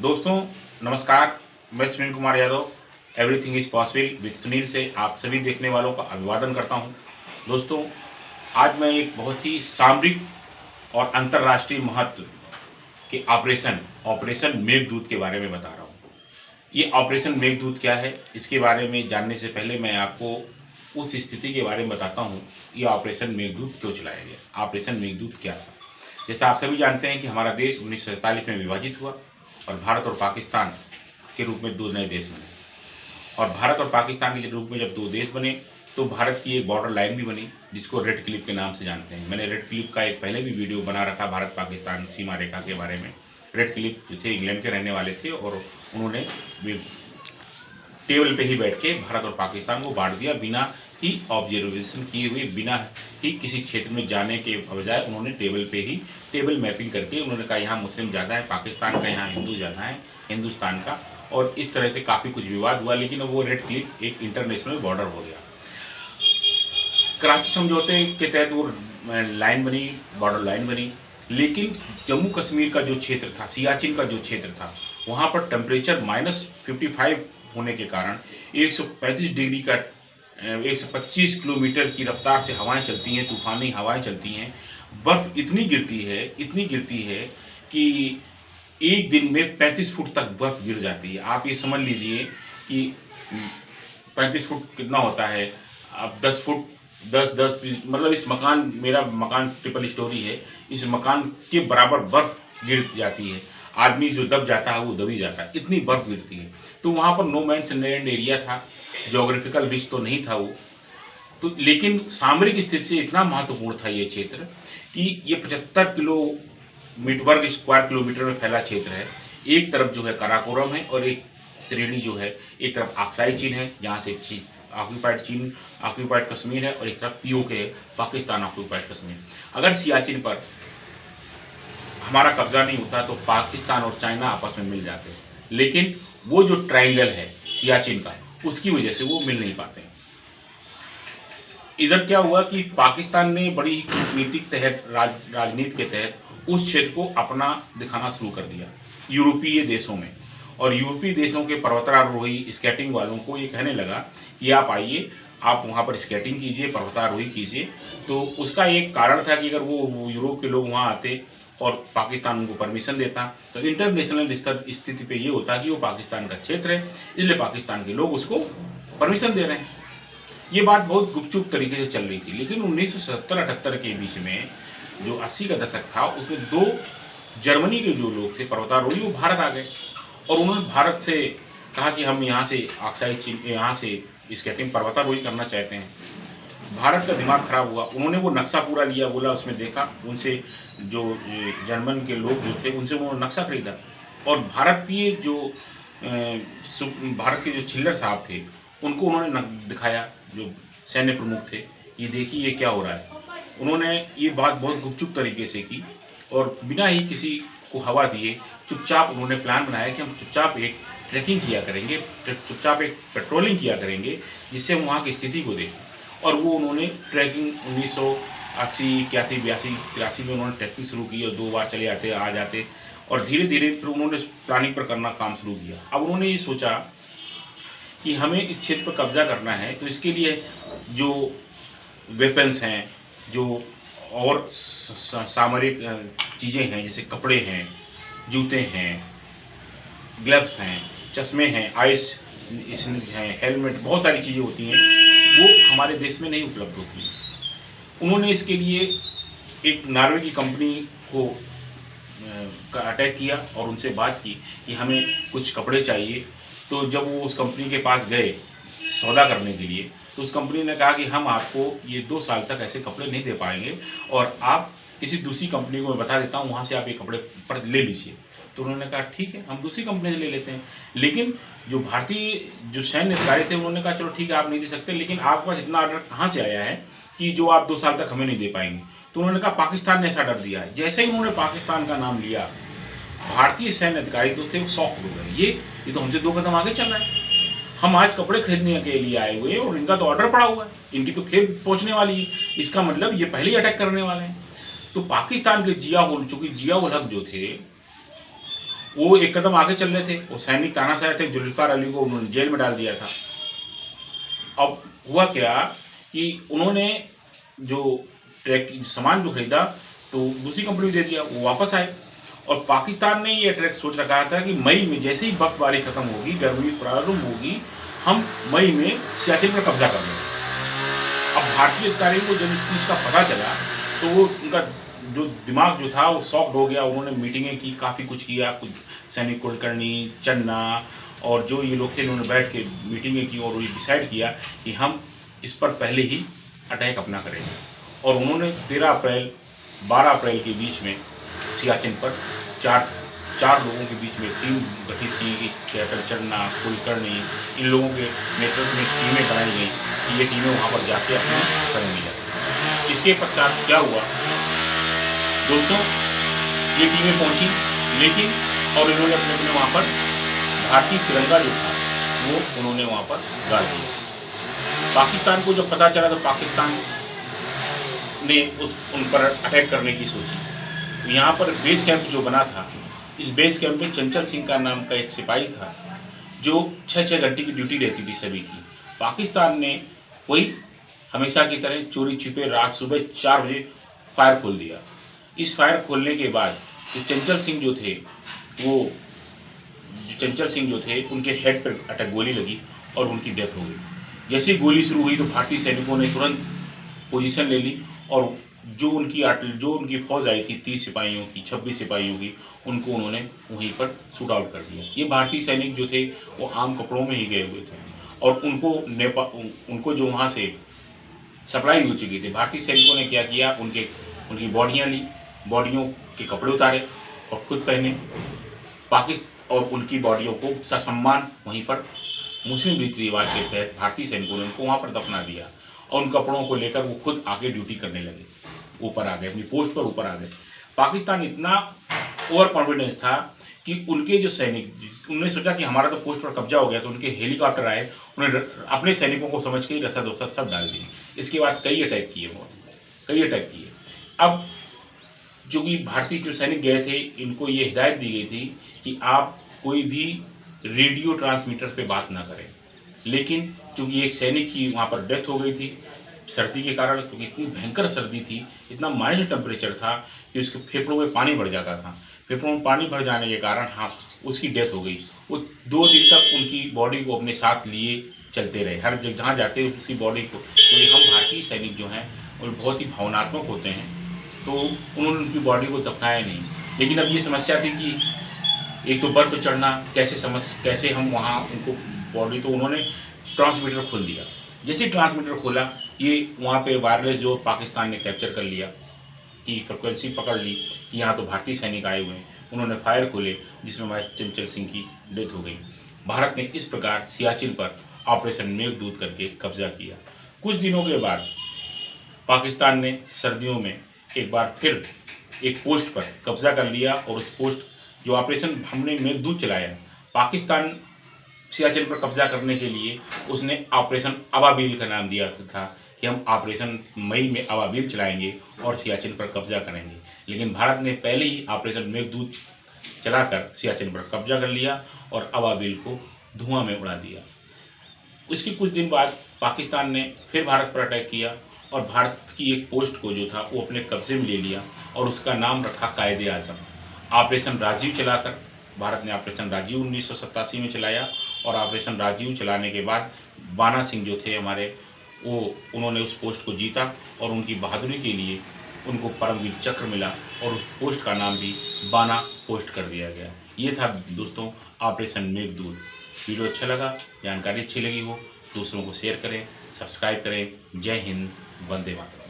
दोस्तों नमस्कार, मैं Sunil Kumar Yadav everything is possible with Sunil से आप सभी देखने वालों का अभिवादन करता हूं। दोस्तों, आज मैं एक बहुत ही सामरिक और अंतर्राष्ट्रीय महत्व के ऑपरेशन मेघदूत के बारे में बता रहा हूं। ये ऑपरेशन मेघदूत क्या है, इसके बारे में जानने से पहले मैं आपको उस स्थिति के बारे में बताता हूं। ये ऑपरेशन मेघदूत क्यों चलाया गया, ऑपरेशन मेघदूत क्या था। जैसा आप सभी जानते हैं कि हमारा देश 1947 में विभाजित हुआ और भारत और पाकिस्तान के रूप में दो नए देश बने। और भारत और पाकिस्तान के रूप में जब दो देश बने तो भारत की एक बॉर्डर लाइन भी बनी, जिसको रेड क्लिफ के नाम से जानते हैं। मैंने रेड क्लिफ का एक पहले भी वीडियो बना रखा भारत पाकिस्तान सीमा रेखा के बारे में। रेड क्लिफ जो थे इंग्लैंड के रहने वाले थे और उन्होंने टेबल पे ही बैठ के भारत और पाकिस्तान को बांट दिया, बिना ही ऑब्जर्वेशन किए हुए, बिना ही किसी क्षेत्र में जाने के बजाय उन्होंने टेबल पे ही टेबल मैपिंग करके उन्होंने कहा यहाँ मुस्लिम ज़्यादा है पाकिस्तान का, यहाँ हिंदू ज़्यादा है हिंदुस्तान का। और इस तरह से काफ़ी कुछ विवाद हुआ, लेकिन वो रेड क्लिफ एक इंटरनेशनल बॉर्डर हो गया। कराची समझौते के तहत वो लाइन बनी, बॉर्डर लाइन बनी। लेकिन जम्मू कश्मीर का जो क्षेत्र था, सियाचिन का जो क्षेत्र था, वहाँ पर टेम्परेचर -55 होने के कारण 135 डिग्री का 125 किलोमीटर की रफ्तार से हवाएं चलती हैं, तूफानी हवाएं चलती हैं। बर्फ इतनी गिरती है कि एक दिन में 35 फुट तक बर्फ गिर जाती है। आप ये समझ लीजिए कि 35 फुट कितना होता है, अब 10 फुट 10 मतलब इस मकान, मेरा मकान ट्रिपल स्टोरी है, इस मकान के बराबर बर्फ गिर जाती है। आदमी जो दब जाता है वो दबी जाता है, इतनी बर्फ गिरती है। तो वहाँ पर नो मैन्स लैंड एरिया था, ज्योग्राफिकल रिच तो नहीं था वो तो, लेकिन सामरिक स्थिति से इतना महत्वपूर्ण था ये क्षेत्र कि ये 75 वर्ग स्क्वायर किलोमीटर में फैला क्षेत्र है। एक तरफ जो है काराकोरम है और एक श्रेणी जो है, एक तरफ अक्साई चीन है जहाँ से ऑक्यूपाइड कश्मीर है, और एक तरफ पीओके है, पाकिस्तान ऑक्यूपाइड कश्मीर। अगर सियाचिन पर हमारा कब्जा नहीं होता तो पाकिस्तान और चाइना आपस में मिल जाते, लेकिन वो जो ट्रायंगल है सियाचिन का, उसकी वजह से वो मिल नहीं पाते। इधर क्या हुआ कि पाकिस्तान ने बड़ी कूटनीतिक तहत राजनीति के तहत उस क्षेत्र को अपना दिखाना शुरू कर दिया यूरोपीय देशों में। और यूरोपीय देशों के पर्वतारोही स्केटिंग वालों को ये कहने लगा कि आप आइए, आप वहाँ पर स्केटिंग कीजिए, पर्वतारोही कीजिए। तो उसका एक कारण था कि अगर वो यूरोप के लोग वहाँ आते और पाकिस्तान उनको परमिशन देता तो इंटरनेशनल स्थिति पे ये होता कि वो पाकिस्तान का क्षेत्र है, इसलिए पाकिस्तान के लोग उसको परमिशन दे रहे हैं। ये बात बहुत गुपचुप तरीके से चल रही थी। लेकिन 1970-78 के बीच में जो 80 का दशक था, उसमें दो जर्मनी के जो लोग थे पर्वतारोही, वो भारत आ गए और उन्होंने भारत से कहा कि हम यहाँ से यहाँ से स्केटिंग पर्वतारोही करना चाहते हैं। भारत का दिमाग खराब हुआ, उन्होंने वो नक्शा पूरा लिया, बोला उसमें देखा, उनसे जो जर्मन के लोग जो थे उनसे उन्होंने नक्शा खरीदा और भारत के जो छिल्लर साहब थे उनको उन्होंने दिखाया, जो सैन्य प्रमुख थे, ये देखिए ये क्या हो रहा है। उन्होंने ये बात बहुत गुपचुप तरीके से की और बिना ही किसी को हवा दिए चुपचाप उन्होंने प्लान बनाया कि हम चुपचाप एक ट्रैकिंग किया करेंगे, चुपचाप एक पेट्रोलिंग किया करेंगे, जिससे हम वहाँ की स्थिति को देखें। और वो उन्होंने ट्रैकिंग 1980, 81, 82, 83 में उन्होंने ट्रैकिंग शुरू की और 2 बार चले आते आ जाते और धीरे धीरे फिर उन्होंने प्लानिंग पर करना काम शुरू किया। अब उन्होंने ये सोचा कि हमें इस क्षेत्र पर कब्जा करना है, तो इसके लिए जो वेपन्स हैं, जो और सामरिक चीज़ें हैं, जैसे कपड़े हैं, जूते हैं, ग्लव्स हैं, चश्मे हैं, आइस हैं, हेलमेट, बहुत सारी चीज़ें होती हैं, वो हमारे देश में नहीं उपलब्ध होती। उन्होंने इसके लिए एक नॉर्वे की कंपनी को अटैक किया और उनसे बात की कि हमें कुछ कपड़े चाहिए। तो जब वो उस कंपनी के पास गए सौदा करने के लिए, तो उस कंपनी ने कहा कि हम आपको ये 2 साल तक ऐसे कपड़े नहीं दे पाएंगे और आप किसी दूसरी कंपनी को मैं बता देता हूँ, वहाँ से आप ये कपड़े पर ले लीजिए। तो उन्होंने कहा ठीक है, हम दूसरी कंपनी से ले लेते हैं। लेकिन जो भारतीय जो सैन्य अधिकारी थे उन्होंने कहा चलो ठीक है, आप नहीं दे सकते, लेकिन आपके पास इतना ऑर्डर कहाँ से आया है कि जो आप 2 साल तक हमें नहीं दे पाएंगे। तो उन्होंने कहा पाकिस्तान ने ऐसा डर दिया है। जैसे ही उन्होंने पाकिस्तान का नाम लिया, भारतीय सैन्य अधिकारी तो थे वो शॉक हो गए, ये तो हमसे 2 कदम आगे चल रहा है। हम आज कपड़े खरीदने के लिए आए हुए हैं और इनका तो ऑर्डर पड़ा हुआ है, इनकी तो खेप पहुंचने वाली है, इसका मतलब ये पहले ही अटैक करने वाले हैं। तो पाकिस्तान के जिया उल हक जो थे वो एक कदम आगे चल रहे थे, वो सैनिक तानाशाह थे, जुल्फ़िकार अली को उन्होंने जेल में डाल दिया था। अब हुआ क्या कि उन्होंने जो ट्रैक सामान जो खरीदा तो दूसरी कंपनी को दे दिया, वो वापस आए और पाकिस्तान ने ये ट्रैक सोच रखा था कि मई में जैसे ही बर्फबारी खत्म होगी, गर्मी प्रारंभ होगी, हम मई में सियाचिन पर कब्जा कर लेंगे। अब भारतीय अधिकारियों को जब इस चीज़ का पता चला तो वो उनका जो दिमाग जो था वो शॉक्ड हो गया। उन्होंने मीटिंगें की, काफ़ी कुछ किया, कुछ सैनिक कुलकर्णी, चन्ना और जो ये लोग थे उन्होंने बैठ के मीटिंगें की और ये डिसाइड किया कि हम इस पर पहले ही अटैक अपना करेंगे। और उन्होंने 13 अप्रैल 12 अप्रैल के बीच में सियाचिन पर चार लोगों के बीच में टीम गठित की गई, कैप्टन चन्ना, कुलकर्णी, इन लोगों के नेतृत्व में टीमें बनाई गई कि ये टीमें वहाँ पर जाके अपना करेंगी। इसके पश्चात क्या हुआ दोस्तों, ये टीमें पहुंची लेकिन और इन्होंने अपने अपने वहाँ पर भारतीय तिरंगा जो था वो उन्होंने वहाँ पर गाड़ दिया। पाकिस्तान को जब पता चला तो पाकिस्तान ने उन पर अटैक करने की सोची। यहाँ पर बेस कैंप जो बना था, इस बेस कैंप में चंचल सिंह का नाम का एक सिपाही था जो 6-6 घंटे की ड्यूटी रहती थी सभी की। पाकिस्तान ने वही हमेशा की तरह चोरी छिपे रात सुबह 4 बजे फायर खोल दिया। इस फायर खोलने के बाद जो चंचल सिंह जो थे उनके हेड पर अटैक गोली लगी और उनकी डेथ हो गई। जैसे ही गोली शुरू हुई तो भारतीय सैनिकों ने तुरंत पोजीशन ले ली और जो उनकी फौज आई थी 30 सिपाहियों की, 26 सिपाहियों की, उनको उन्होंने वहीं पर शूट आउट कर दिया। ये भारतीय सैनिक जो थे वो आम कपड़ों में ही गए हुए थे और उनको जो वहाँ से सप्लाई हो चुकी थी, भारतीय सैनिकों ने क्या किया, उनकी बॉडियाँ ली, बॉडियों के कपड़े उतारे और खुद पहने और उनकी बॉडियों को ससम्मान वहीं पर मुस्लिम रीति रिवाज के तहत भारतीय सैनिकों ने उनको वहाँ पर दफना दिया और उन कपड़ों को लेकर वो खुद आगे ड्यूटी करने लगे, ऊपर आ गए, अपनी पोस्ट पर ऊपर आ गए। पाकिस्तान इतना ओवर कॉन्फिडेंस था कि उनके जो सैनिक, उन्होंने सोचा कि हमारा तो पोस्ट पर कब्जा हो गया, तो उनके हेलीकॉप्टर आए, उन्होंने अपने सैनिकों को समझ के रसद वसद सब डाल दिए। इसके बाद कई अटैक किए। अब जो कि भारतीय जो सैनिक गए थे इनको ये हिदायत दी गई थी कि आप कोई भी रेडियो ट्रांसमीटर पे बात ना करें, लेकिन चूंकि एक सैनिक की वहाँ पर डेथ हो गई थी सर्दी के कारण, क्योंकि इतनी भयंकर सर्दी थी, इतना माइनस टेम्परेचर था कि उसके फेफड़ों में पानी भर जाता था। फेफड़ों में पानी भर जाने के कारण उसकी डेथ हो गई। वो 2 दिन तक उनकी बॉडी को अपने साथ लिए चलते रहे, हर जगह जहाँ जाते उसकी बॉडी को, क्योंकि हम भारतीय सैनिक जो हैं वो बहुत ही भावनात्मक होते हैं, तो उन्होंने उनकी बॉडी को दफनाया नहीं। लेकिन अब ये समस्या थी कि एक तो बर्फ चढ़ना, कैसे हम वहाँ उनको बॉडी, तो उन्होंने ट्रांसमीटर खोल दिया। जैसे ट्रांसमीटर खोला, ये वहाँ पे वायरलेस जो पाकिस्तान ने कैप्चर कर लिया कि फ्रिक्वेंसी पकड़ ली कि यहाँ तो भारतीय सैनिक आए हुए हैं। उन्होंने फायर खोले जिसमें हमारे चंचल सिंह की डेथ हो गई। भारत ने इस प्रकार सियाचिन पर ऑपरेशन मेघदूत करके कब्जा किया। कुछ दिनों के बाद पाकिस्तान ने सर्दियों में एक बार फिर एक पोस्ट पर कब्जा कर लिया और उस पोस्ट जो ऑपरेशन हमने मेघदूत चलाया, पाकिस्तान सियाचिन पर कब्जा करने के लिए उसने ऑपरेशन अबाबिल का नाम दिया था कि हम ऑपरेशन मई में अबाबिल चलाएंगे और सियाचिन पर कब्जा करेंगे। लेकिन भारत ने पहले ही ऑपरेशन मेघदूत चलाकर सियाचिन पर कब्जा कर लिया और अबाबिल को धुआं में उड़ा दिया। उसके कुछ दिन बाद पाकिस्तान ने फिर भारत पर अटैक किया और भारत की एक पोस्ट को जो था वो अपने कब्जे में ले लिया और उसका नाम रखा कायदे आजम। ऑपरेशन राजीव चलाकर भारत ने ऑपरेशन राजीव 1987 में चलाया और ऑपरेशन राजीव चलाने के बाद बाना सिंह जो थे हमारे, उन्होंने उस पोस्ट को जीता और उनकी बहादुरी के लिए उनको परमवीर चक्र मिला और उस पोस्ट का नाम भी बाना पोस्ट कर दिया गया। ये था दोस्तों ऑपरेशन मेघदूत। वीडियो अच्छा लगा, जानकारी अच्छी लगी हो, दूसरों को शेयर करें, सब्सक्राइब करें। जय हिंद, वंदे मातरम।